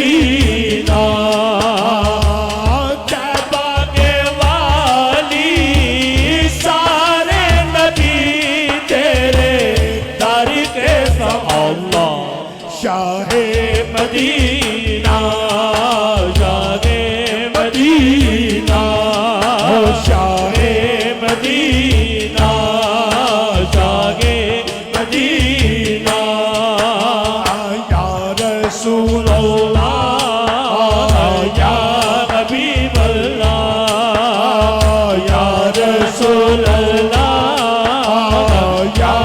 Medina तैबा के वाली सारे नबी तेरे दर के अल्लाह Shah Medina Shah Medina Shah Medina Shah Medina या रसूल अल्लाह या हबीब अल्लाह या रसूल अल्लाह या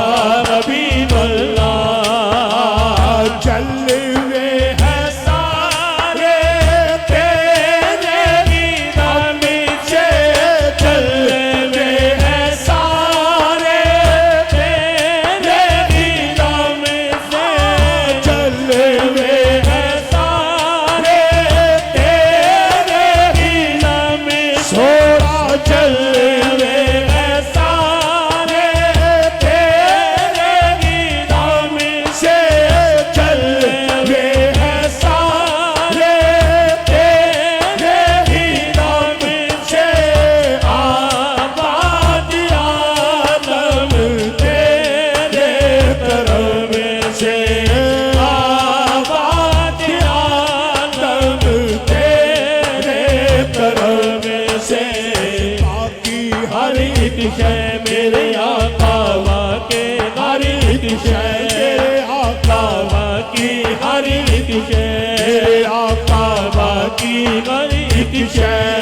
हबीब अल्लाह जलवे हैं सारे तेरे नाम से जलवे हैं सारे तेरे नाम से जलवे हैं सारे तेरे नाम सोरा जलवे हैं सारे तेरे नाम से जलवे हैं सारे तेरे नाम से आबाद आलम तेरे करम से आबाद आलम तेरे करम से बाकी हर एक शय मेरे आका के हर एक शय मेरे आका की हर एक शय मेरे आका की हर एक शय